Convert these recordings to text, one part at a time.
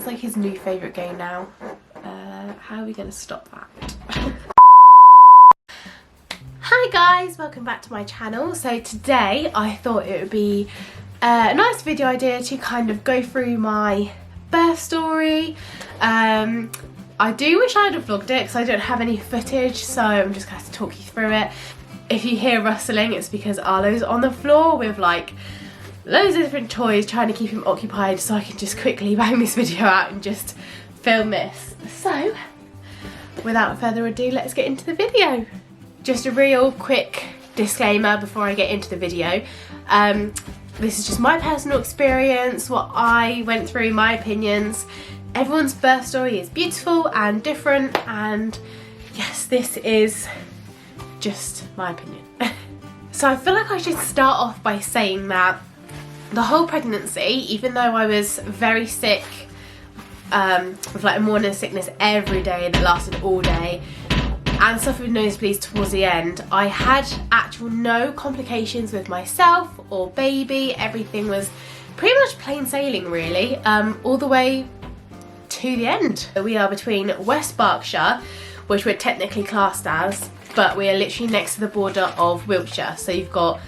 It's like his new favourite game now. How are we going to stop that? Hi guys, welcome back to my channel. So today I thought it would be a nice video idea to kind of go through my birth story. I do wish I had vlogged it because I don't have any footage, so I'm just going to have to talk you through it. If you hear rustling, it's because Arlo's on the floor with like loads of different toys trying to keep him occupied, so I can just quickly bang this video out and just film this. So without further ado, let's get into the video. Just a real quick disclaimer before I get into the video. This is just my personal experience, what I went through, my opinions. Everyone's birth story is beautiful and different, and yes, this is just my opinion. So I feel like I should start off by saying that the whole pregnancy, even though I was very sick, with like a morning sickness every day that lasted all day, and suffered with nosebleeds towards the end, I had no complications with myself or baby. Everything was pretty much plain sailing really, all the way to the end. We are between West Berkshire, which we're technically classed as, but we are literally next to the border of Wiltshire. So you've got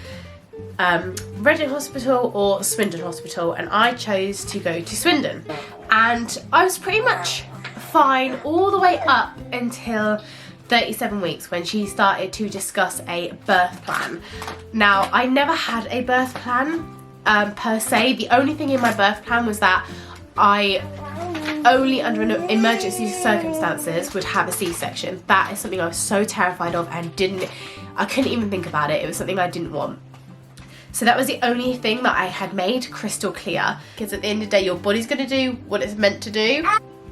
Reading Hospital or Swindon Hospital, and I chose to go to Swindon. And I was pretty much fine all the way up until 37 weeks when she started to discuss a birth plan. Now, I never had a birth plan per se. The only thing in my birth plan was that I only under emergency circumstances would have a C-section. That is something I was so terrified of and I couldn't even think about it. It was something I didn't want. So that was the only thing that I had made crystal clear, because at the end of the day your body's going to do what it's meant to do.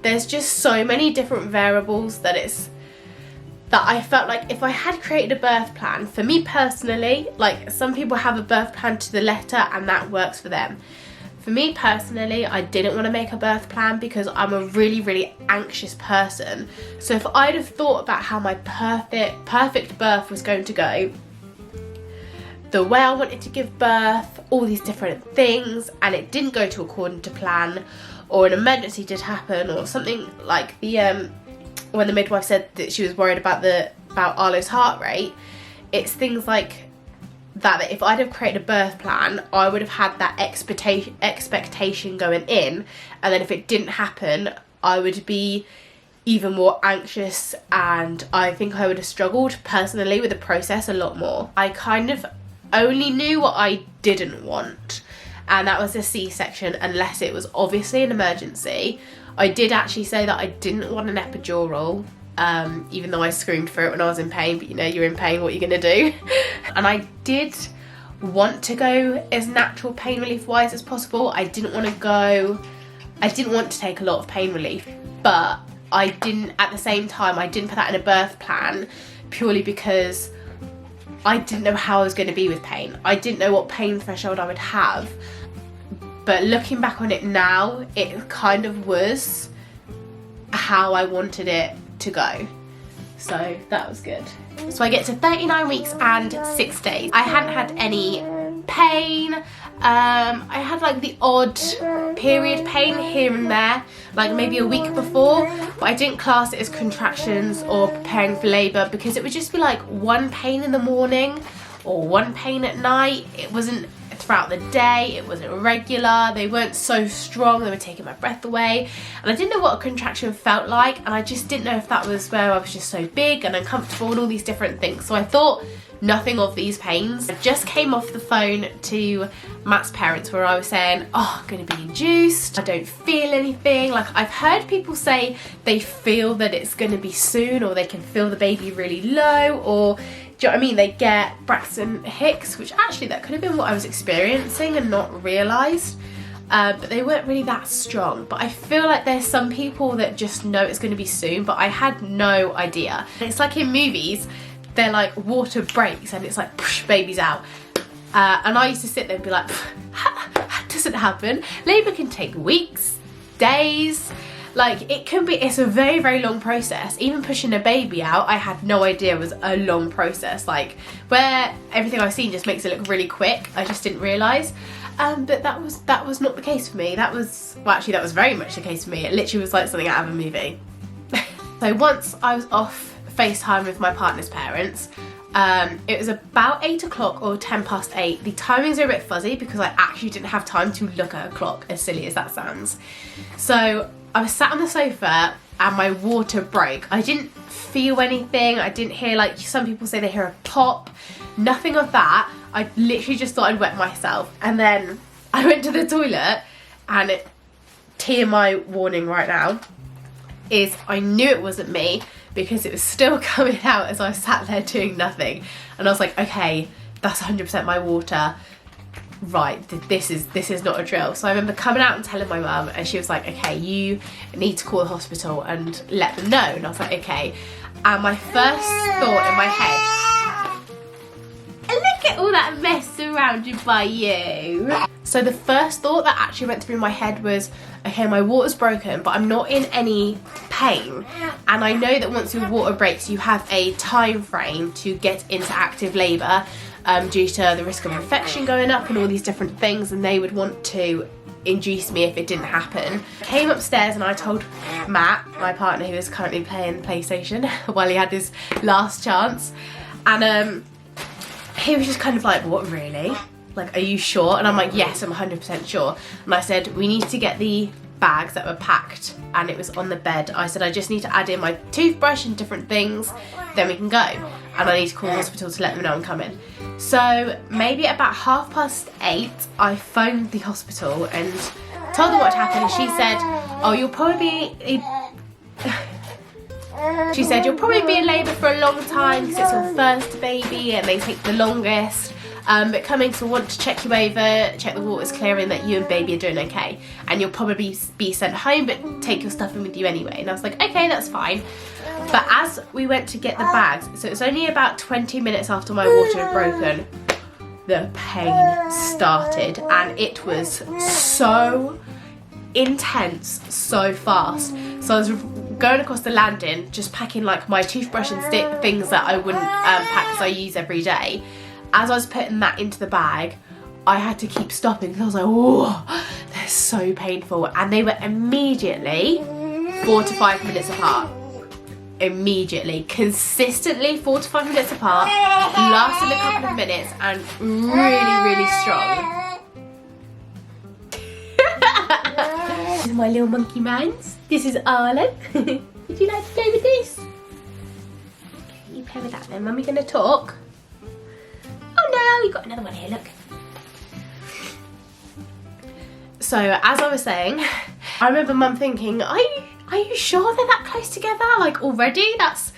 There's just so many different variables that I felt like if I had created a birth plan, for me personally, like some people have a birth plan to the letter and that works for them. For me personally, I didn't want to make a birth plan because I'm a really anxious person. So if I'd have thought about how my perfect birth was going to go, the way I wanted to give birth, all these different things, and it didn't go to according to plan, or an emergency did happen, or something like the when the midwife said that she was worried about Arlo's heart rate, it's things like that if I'd have created a birth plan, I would have had that expectation going in, and then if it didn't happen, I would be even more anxious, and I think I would have struggled personally with the process a lot more. I kind of only knew what I didn't want, and that was a C-section unless it was obviously an emergency. I did actually say that I didn't want an epidural, even though I screamed for it when I was in pain, but you know, you're in pain, what are you gonna do? And I did want to go as natural pain relief wise as possible. I didn't want to take a lot of pain relief, but I didn't, at the same time, I didn't put that in a birth plan purely because I didn't know how I was going to be with pain. I didn't know what pain threshold I would have. But looking back on it now, it kind of was how I wanted it to go. So that was good. So I get to 39 weeks and 6 days. I hadn't had any pain. I had like the odd period pain here and there, like maybe a week before, but I didn't class it as contractions or preparing for labour, because it would just be like one pain in the morning or one pain at night. It wasn't throughout the day, it wasn't regular, they weren't so strong, they were taking my breath away, and I didn't know what a contraction felt like, and I just didn't know if that was where I was just so big and uncomfortable and all these different things. So I thought nothing of these pains. I just came off the phone to Matt's parents where I was saying, oh, I'm going to be induced, I don't feel anything. Like, I've heard people say they feel that it's going to be soon, or they can feel the baby really low, or do you know what I mean? They get Braxton Hicks, which actually that could have been what I was experiencing and not realised. But they weren't really that strong. But I feel like there's some people that just know it's going to be soon, but I had no idea. It's like in movies, they're like water breaks and it's like push, baby's out. And I used to sit there and be like, that doesn't happen. Labour can take weeks, days. Like, it's a very long process. Even pushing a baby out, I had no idea was a long process. Like, where everything I've seen just makes it look really quick, I just didn't realise. But that was not the case for me. That was very much the case for me. It literally was like something out of a movie. So once I was off FaceTime with my partner's parents, it was about 8 o'clock or 10 past 8. The timings are a bit fuzzy because I actually didn't have time to look at a clock, as silly as that sounds. So I was sat on the sofa and my water broke. I didn't feel anything. I didn't hear, like some people say they hear a pop. Nothing of that. I literally just thought I'd wet myself. And then I went to the toilet, and TMI warning right now is I knew it wasn't me because it was still coming out as I sat there doing nothing. And I was like, okay, that's 100% my water. Right, this is not a drill. So I remember coming out and telling my mum, and she was like, okay, you need to call the hospital and let them know. And I was like, okay. And my first thought in my head, look at all that mess surrounded by you. So the first thought that actually went through my head was, okay, my water's broken, but I'm not in any pain. And I know that once your water breaks, you have a time frame to get into active labour due to the risk of infection going up and all these different things, and they would want to induce me if it didn't happen. I came upstairs and I told Matt, my partner, who is currently playing the PlayStation while he had his last chance, and he was just kind of like, what, really? Like, are you sure? And I'm like, yes, I'm 100% sure. And I said, we need to get the bags that were packed, and it was on the bed. I said, I just need to add in my toothbrush and different things, then we can go. And I need to call the hospital to let them know I'm coming. So maybe at about 8:30, I phoned the hospital and told them what happened. And she said, oh, you'll probably be in labour for a long time because it's your first baby and they take the longest. But coming to want to check you over, check the water's clearing, that you and baby are doing okay. And you'll probably be sent home, but take your stuff in with you anyway. And I was like, okay, that's fine. But as we went to get the bags, so it was only about 20 minutes after my water had broken, the pain started. And it was so intense, so fast. So I was going across the landing, just packing like my toothbrush and stick, things that I wouldn't pack because I use every day. As I was putting that into the bag, I had to keep stopping because I was like, oh, they're so painful. And they were immediately 4 to 5 minutes apart. Immediately, consistently 4 to 5 minutes apart, lasting a couple of minutes, and really, really strong. This is my little monkey mans. This is Arlen. Would you like to play with this? You play with that then. Mummy gonna talk? Oh no, you got another one here, look. So as I was saying, I remember Mum thinking, are you sure they're that close together? Like already? That's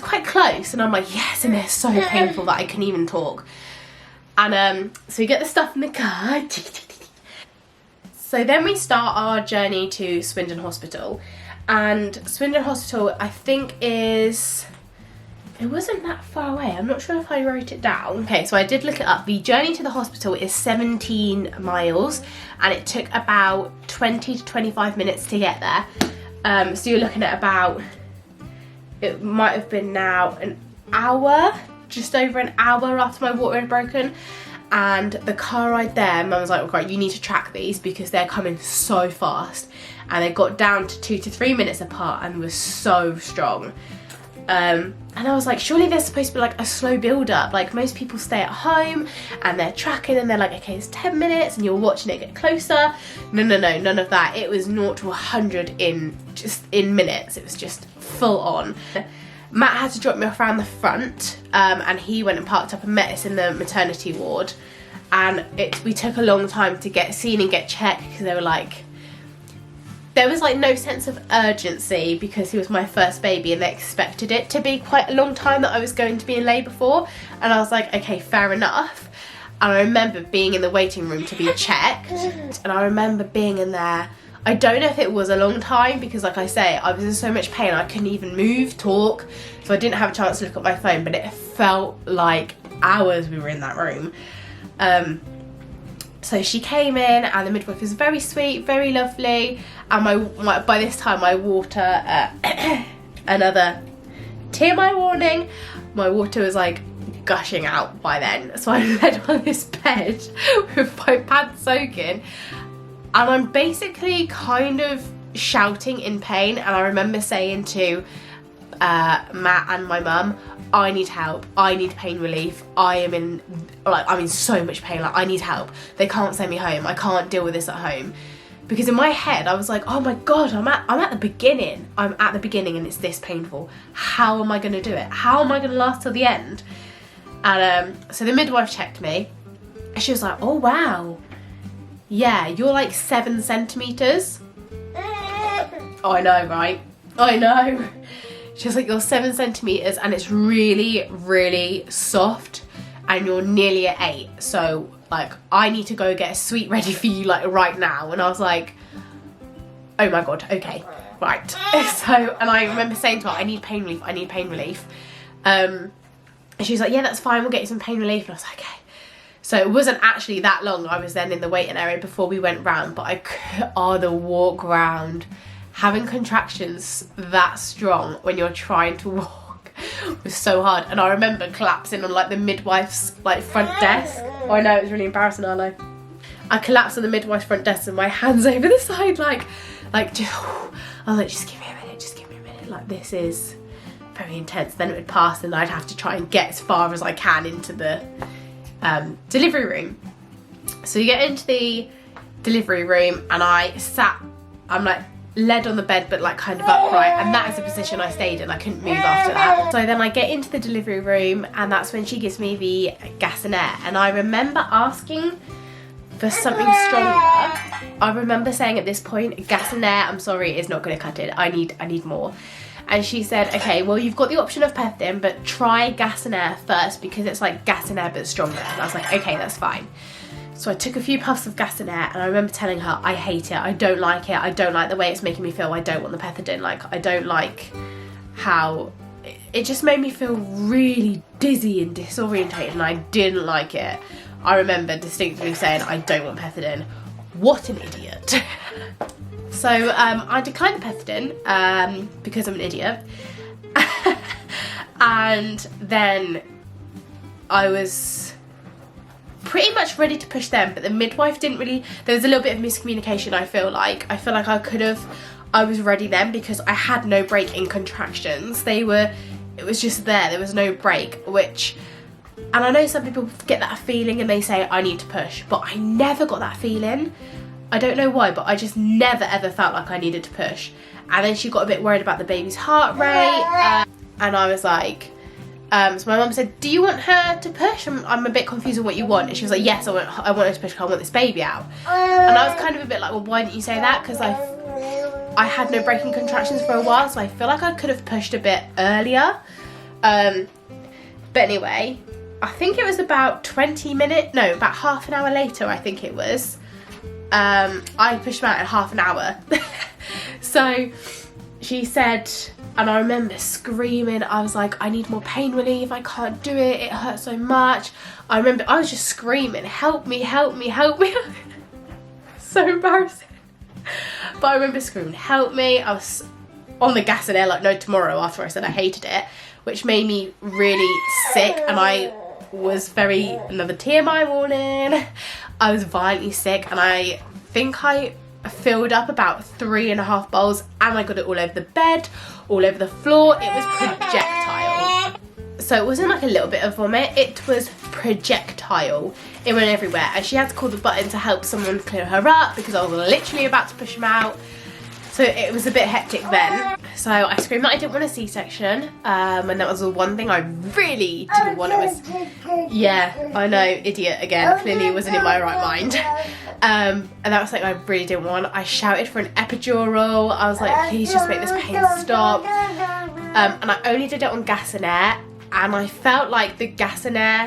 quite close. And I'm like, yes, and they're so painful that I couldn't even talk. And so we get the stuff in the car. So then we start our journey to Swindon Hospital. And Swindon Hospital, I think it wasn't that far away. I'm not sure if I wrote it down. Okay, so I did look it up. The journey to the hospital is 17 miles and it took about 20 to 25 minutes to get there. So you're looking at about, it might have been now an hour, just over an hour after my water had broken. And the car ride there, Mum was like, okay, you need to track these because they're coming so fast. And they got down to 2 to 3 minutes apart and was so strong. And I was like, surely there's supposed to be like a slow build up. Like most people stay at home and they're tracking and they're like, okay, it's 10 minutes and you're watching it get closer. No, none of that. It was 0 to 100 in minutes. It was just full on. Matt had to drop me off around the front and he went and parked up and met us in the maternity ward. And we took a long time to get seen and get checked because they were like, there was like no sense of urgency because he was my first baby and they expected it to be quite a long time that I was going to be in labour for. And I was like, okay, fair enough. And I remember being in the waiting room to be checked. And I remember being in there, I don't know if it was a long time because like I say, I was in so much pain I couldn't even move, talk. So I didn't have a chance to look at my phone, but it felt like hours we were in that room. So she came in and the midwife was very sweet, very lovely. And by this time my water, another TMI warning, my water was like gushing out by then. So I lay on this bed with my pants soaking, and I'm basically kind of shouting in pain. And I remember saying to Matt and my mum, I need help, I need pain relief, I'm in so much pain, like I need help, they can't send me home, I can't deal with this at home. Because in my head I was like, oh my god, I'm at the beginning and it's this painful, how am I going to do it, how am I going to last till the end? And so the midwife checked me and she was like, oh wow, yeah, you're like 7 centimetres. Oh, I know, right? I know. She was like, you're 7 centimetres and it's really, really soft and you're nearly at 8. So like, I need to go get a suite ready for you like right now. And I was like, oh my God, okay, right. So, and I remember saying to her, I need pain relief, I need pain relief. And she was like, yeah, that's fine, we'll get you some pain relief. And I was like, okay. So it wasn't actually that long. I was then in the waiting area before we went round, but the walk round, having contractions that strong when you're trying to walk was so hard. And I remember collapsing on like the midwife's like front desk. Oh, I know, it was really embarrassing, aren't I collapsed on the midwife's front desk and my hands over the side, like just, I was like, just give me a minute, like this is very intense. Then it would pass and I'd have to try and get as far as I can into the delivery room. So you get into the delivery room and I'm like led on the bed but like kind of upright, and that is the position I stayed in. I couldn't move after that. So then I get into the delivery room and that's when she gives me the gas and air, and I remember asking for something stronger. I remember saying at this point, gas and air, I'm sorry, it's not going to cut it, I need more. And she said, okay, well you've got the option of pethidine, but try gas and air first because it's like gas and air but stronger. And I was like, okay, that's fine. So I took a few puffs of gas and air and I remember telling her, I hate it, I don't like it, I don't like the way it's making me feel, I don't want the pethidine, like I don't like how it just made me feel really dizzy and disorientated and I didn't like it. I remember distinctly saying, I don't want pethidine. What an idiot. So I declined the pethidine because I'm an idiot. And then I was pretty much ready to push them, but the midwife didn't really, there was a little bit of miscommunication. I feel like I was ready then because I had no break in contractions. It was just there was no break, and I know some people get that feeling and they say I need to push, but I never got that feeling. I don't know why, but I just never ever felt like I needed to push. And then she got a bit worried about the baby's heart rate, and I was like, so my mum said, do you want her to push? I'm a bit confused on what you want. And she was like, yes, I want her to push because I want this baby out. And I was kind of a bit like, well, why didn't you say that? Because I had no breaking contractions for a while, so I feel like I could have pushed a bit earlier. But anyway, I think it was about about half an hour later, I think it was. I pushed him out in half an hour. So she said, and I remember screaming, I was like, I need more pain relief, I can't do it, it hurts so much. I remember I was just screaming, help me, help me, help me. So embarrassing. But I remember screaming, help me. I was on the gas and air like no tomorrow after I said I hated it, which made me really sick, and I was another TMI warning, I was violently sick, and I think I filled up about 3.5 bowls, and I got it all over the bed, all over the floor. It was projectile. So it wasn't like a little bit of vomit, it was projectile. It went everywhere, and she had to call the button to help someone clear her up because I was literally about to push him out. So it was a bit hectic then. So I screamed that I didn't want a C-section, and that was the one thing I really didn't want. It was, yeah, I know, idiot again, clearly wasn't in my right mind. And that was something I really didn't want. I shouted for an epidural. I was like, please just make this pain stop. And I only did it on gas and air, and I felt like the gas and air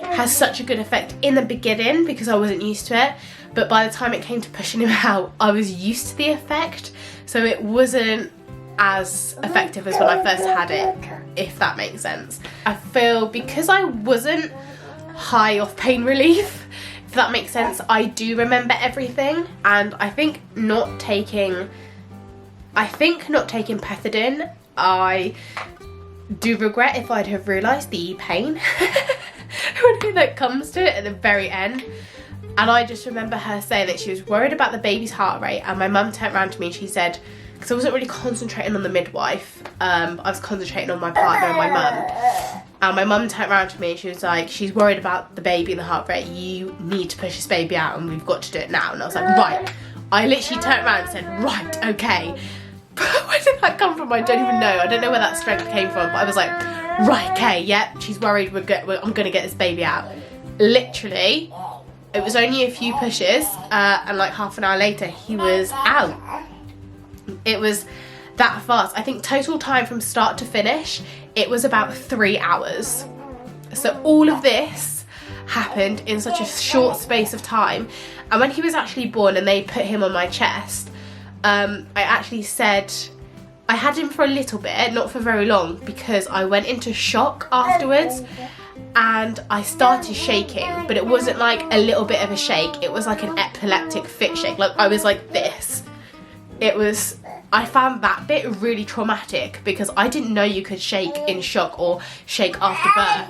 has such a good effect in the beginning because I wasn't used to it. But by the time it came to pushing him out, I was used to the effect. So it wasn't as effective as when I first had it, if that makes sense. I feel because I wasn't high off pain relief, if that makes sense, I do remember everything. And I think not taking pethidine, I do regret if I'd have realised the pain that comes to it at the very end. And I just remember her saying that she was worried about the baby's heart rate, and my mum turned around to me and she said, because I wasn't really concentrating on the midwife, I was concentrating on my partner and my mum. And my mum turned around to me and she was like, she's worried about the baby and the heart rate, you need to push this baby out and we've got to do it now. And I was like, right. I literally turned around and said, right, okay. Where did that come from? I don't even know. I don't know where that strength came from, but I was like, right, okay, yep, she's worried I'm gonna get this baby out. Literally, it was only a few pushes, and like half an hour later, he was out. It was that fast. I think total time from start to finish, it was about 3 hours. So all of this happened in such a short space of time. And when he was actually born and they put him on my chest, I actually said, I had him for a little bit, not for very long, because I went into shock afterwards and I started shaking, but it wasn't like a little bit of a shake, it was like an epileptic fit shake. Like I was like this. I found that bit really traumatic because I didn't know you could shake in shock or shake after birth.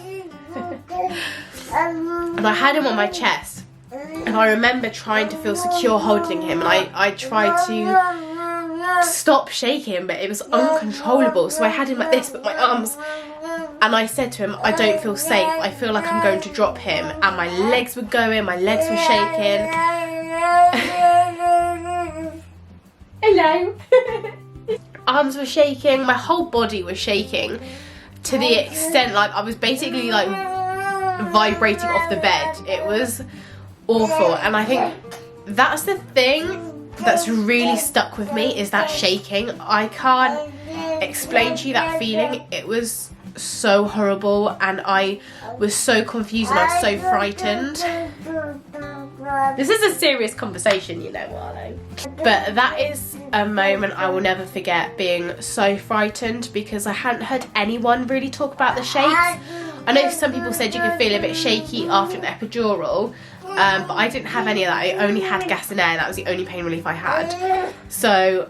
And I had him on my chest and I remember trying to feel secure holding him, and I tried to stop shaking, but it was uncontrollable. So I had him like this, but my arms, and I said to him, I don't feel safe, I feel like I'm going to drop him. And my legs were going, my legs were shaking. Hello. Arms were shaking, my whole body was shaking to the extent like I was basically like vibrating off the bed. It was awful, and I think that's the thing that's really stuck with me, is that shaking. I can't explain to you that feeling. It was so horrible and I was so confused and I was so frightened. This is a serious conversation, you know, Arlo. But that is a moment I will never forget, being so frightened because I hadn't heard anyone really talk about the shakes. I know some people said you could feel a bit shaky after an epidural, but I didn't have any of that. I only had gas and air, and that was the only pain relief I had. So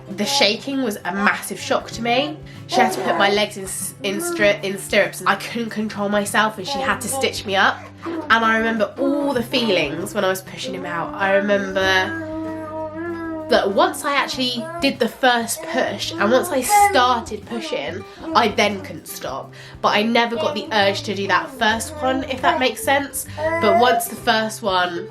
the shaking was a massive shock to me. She had to put my legs in stirrups and I couldn't control myself, and she had to stitch me up. And I remember all the feelings when I was pushing him out. I remember that once I actually did the first push, and once I started pushing, I then couldn't stop. But I never got the urge to do that first one, if that makes sense. But once the first one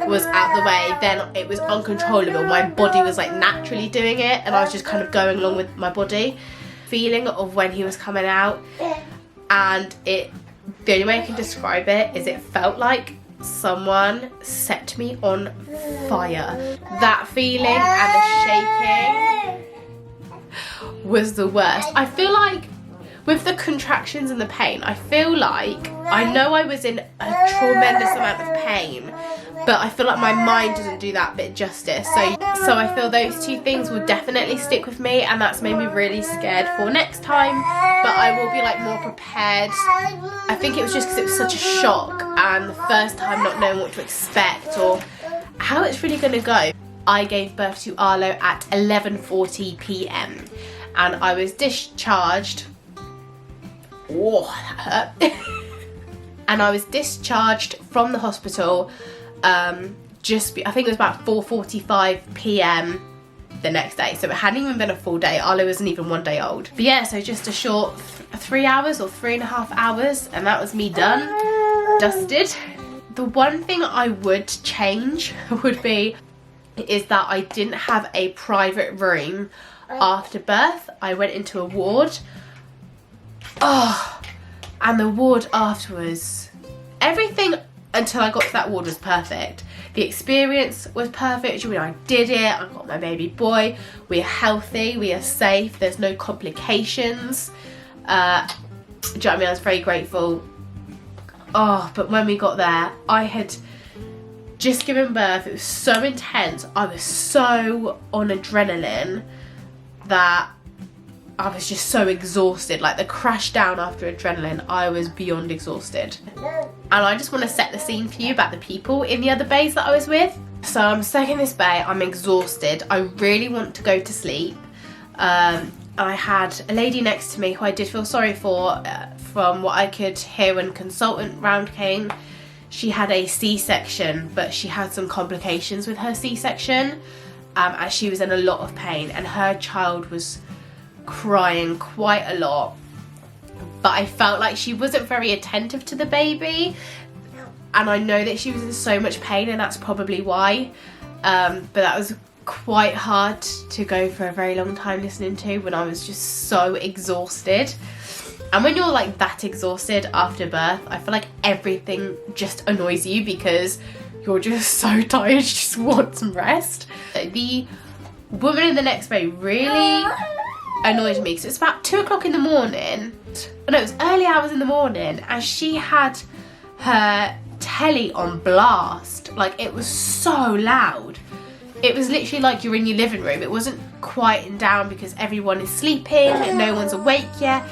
was out the way, then it was uncontrollable. My body was like naturally doing it, and I was just kind of going along with my body. Feeling of when he was coming out, and the only way I can describe it is it felt like someone set me on fire. That feeling and the shaking was the worst. I feel like with the contractions and the pain, I feel like I know I was in a tremendous amount of pain, but I feel like my mind doesn't do that bit justice. So I feel those two things will definitely stick with me, and that's made me really scared for next time, but I will be like more prepared. I think it was just because it was such a shock, and the first time not knowing what to expect or how it's really going to go. I gave birth to Arlo at 11:40 p.m. and I was discharged. Oh, that hurt. And I was discharged from the hospital I think it was about 4:45 p.m. the next day, so it hadn't even been a full day. Arlo wasn't even 1 day old. But yeah, so just a short 3 hours or 3.5 hours, and that was me done, dusted. The one thing I would change is that I didn't have a private room after birth. I went into a ward. Oh, and the ward afterwards, everything until I got to that ward was perfect. The experience was perfect. When I did it, I got my baby boy. We are healthy, we are safe, there's no complications. Do you know what I mean? I was very grateful. Oh, but when we got there, I had just given birth. It was so intense. I was so on adrenaline that I was just so exhausted. Like the crash down after adrenaline, I was beyond exhausted. And I just want to set the scene for you about the people in the other bays that I was with. So I'm stuck in this bay, I'm exhausted, I really want to go to sleep. I had a lady next to me who I did feel sorry for. From what I could hear when consultant round came, she had a C-section, but she had some complications with her C-section, and she was in a lot of pain, and her child was crying quite a lot, but I felt like she wasn't very attentive to the baby, and I know that she was in so much pain, and that's probably why, but that was quite hard to go for a very long time listening to when I was just so exhausted. And when you're like that exhausted after birth, I feel like everything just annoys you because you're just so tired, you just want some rest. The woman in the next row really annoyed me because it's about 2 o'clock in the morning. No, it was early hours in the morning, and she had her telly on blast. Like, it was so loud. It was literally like you're in your living room. It wasn't quieting down because everyone is sleeping and no one's awake yet.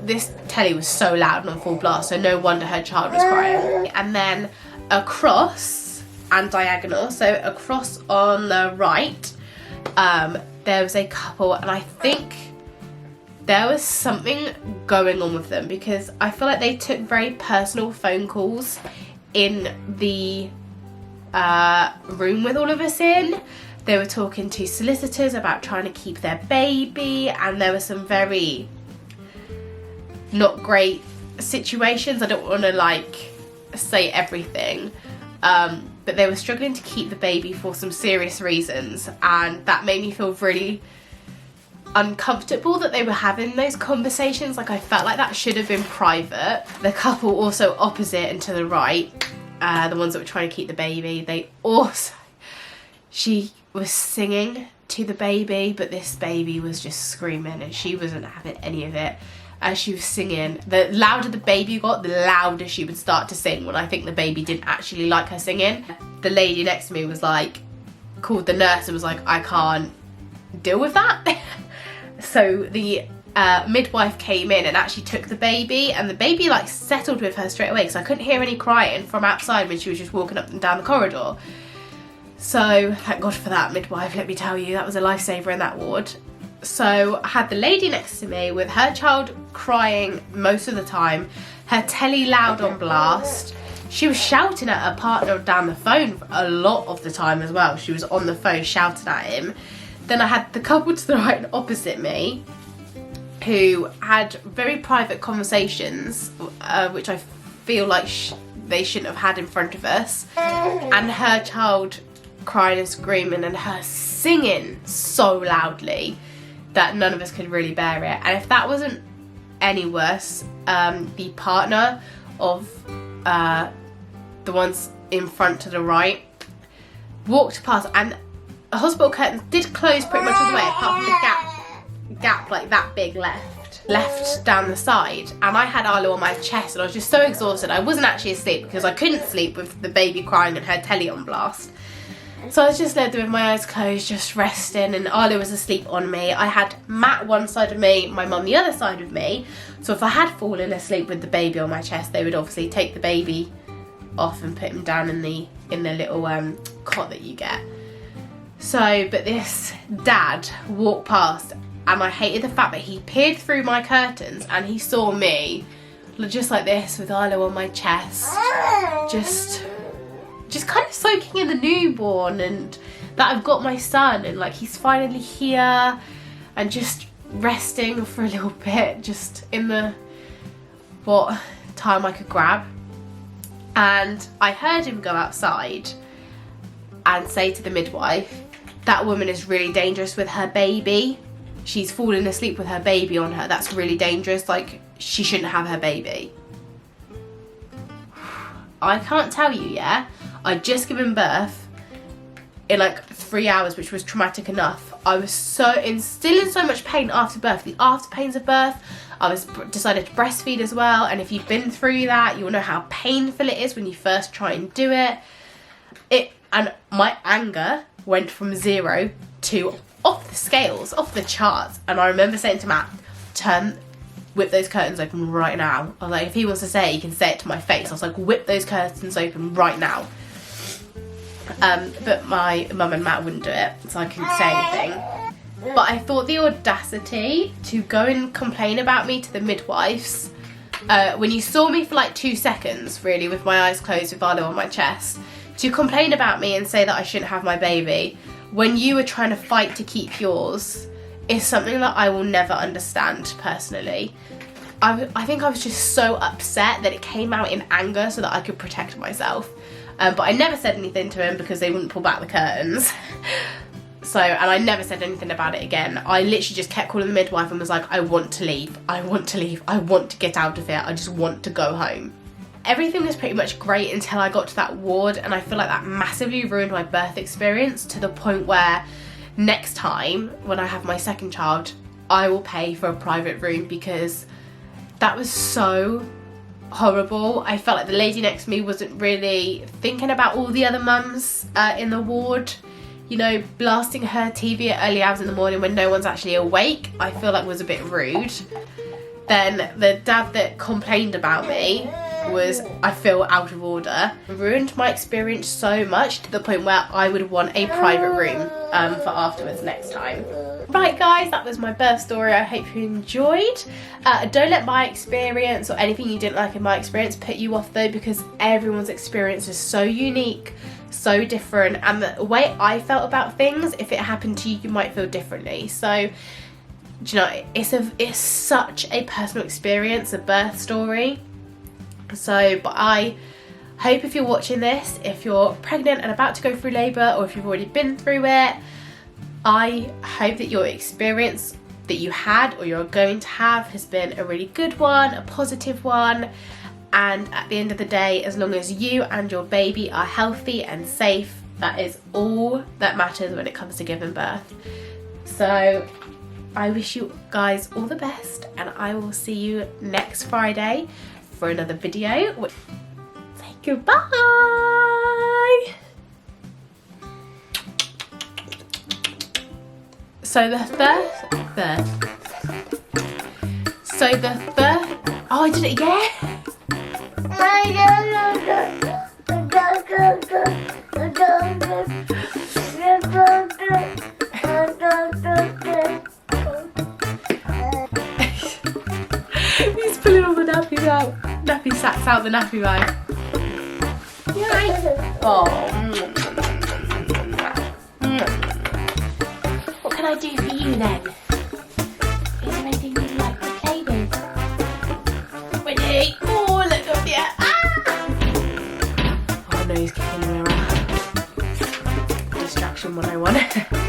This telly was so loud and on full blast, so no wonder her child was crying. And then across and diagonal, so across on the right, there was a couple, and I think there was something going on with them because I feel like they took very personal phone calls in the room with all of us in. They were talking to solicitors about trying to keep their baby, and there were some very not great situations. I don't want to like say everything, but they were struggling to keep the baby for some serious reasons, and that made me feel really uncomfortable that they were having those conversations. Like, I felt like that should have been private. The couple also opposite and to the right, the ones that were trying to keep the baby, she was singing to the baby, but this baby was just screaming and she wasn't having any of it. As she was singing, the louder the baby got, the louder she would start to sing, when I think the baby didn't actually like her singing. The lady next to me was like, called the nurse and was like, I can't deal with that. So the midwife came in and actually took the baby, and the baby like settled with her straight away because I couldn't hear any crying from outside when she was just walking up and down the corridor. So thank God for that midwife, let me tell you, that was a lifesaver in that ward. So I had the lady next to me with her child crying most of the time, her telly loud on blast. She was shouting at her partner down the phone a lot of the time as well. She was on the phone shouting at him. Then I had the couple to the right and opposite me who had very private conversations, which I feel like they shouldn't have had in front of us. And her child crying and screaming and her singing so loudly that none of us could really bear it. And if that wasn't any worse, the partner of the ones in front to the right walked past, and the hospital curtains did close pretty much all the way apart from the gap like that big left down the side, and I had Arlo on my chest and I was just so exhausted. I wasn't actually asleep because I couldn't sleep with the baby crying and her telly on blast. So I was just laid there with my eyes closed, just resting, and Arlo was asleep on me. I had Matt one side of me, my mum the other side of me, so if I had fallen asleep with the baby on my chest, they would obviously take the baby off and put him down in the little cot that you get. So, but this dad walked past, and I hated the fact that he peered through my curtains and he saw me just like this with Arlo on my chest, just kind of soaking in the newborn and that I've got my son and like he's finally here, and just resting for a little bit, just in the what time I could grab. And I heard him go outside and say to the midwife, that woman is really dangerous with her baby. She's fallen asleep with her baby on her. That's really dangerous. Like, she shouldn't have her baby. I can't tell you, yeah? I'd just given birth in like 3 hours, which was traumatic enough. I was still in so much pain after birth. The after pains of birth. I decided to breastfeed as well. And if you've been through that, you'll know how painful it is when you first try and do it. And my anger went from 0 to off the scales, off the charts. And I remember saying to Matt, whip those curtains open right now. I was like, if he wants to say it, he can say it to my face. I was like, whip those curtains open right now. But my mum and Matt wouldn't do it, so I couldn't say anything. But I thought the audacity to go and complain about me to the midwives, when you saw me for like 2 seconds, really, with my eyes closed with Arlo on my chest, to complain about me and say that I shouldn't have my baby, when you were trying to fight to keep yours, is something that I will never understand personally. I think I was just so upset that it came out in anger so that I could protect myself. But I never said anything to him because they wouldn't pull back the curtains. So, and I never said anything about it again. I literally just kept calling the midwife and was like, I want to leave, I want to leave, I want to get out of here, I just want to go home. Everything was pretty much great until I got to that ward, and I feel like that massively ruined my birth experience to the point where next time when I have my second child, I will pay for a private room, because that was so horrible. I felt like the lady next to me wasn't really thinking about all the other mums in the ward. You know, blasting her TV at early hours in the morning when no one's actually awake, I feel like was a bit rude. Then the dad that complained about me was, I feel, out of order. It ruined my experience so much to the point where I would want a private room for afterwards next time. Right guys, that was my birth story. I hope you enjoyed. Don't let my experience or anything you didn't like in my experience put you off though, because everyone's experience is so unique, so different, and the way I felt about things, if it happened to you, you might feel differently. So, do you know, it's such a personal experience, a birth story. So, but I hope if you're watching this, if you're pregnant and about to go through labour, or if you've already been through it, I hope that your experience that you had or you're going to have has been a really good one, a positive one. And at the end of the day, as long as you and your baby are healthy and safe, that is all that matters when it comes to giving birth. So I wish you guys all the best, and I will see you next Friday for another video. Say goodbye. So the first, oh, I did it again. He's pulling all the nappies out. Nappy sacks out the nappy bag. Yay. Oh. What can I do for you then? Is there anything you'd like to play with? Ready? Oh, look up here. Ah! Oh no, he's kicking me around. Distraction 101.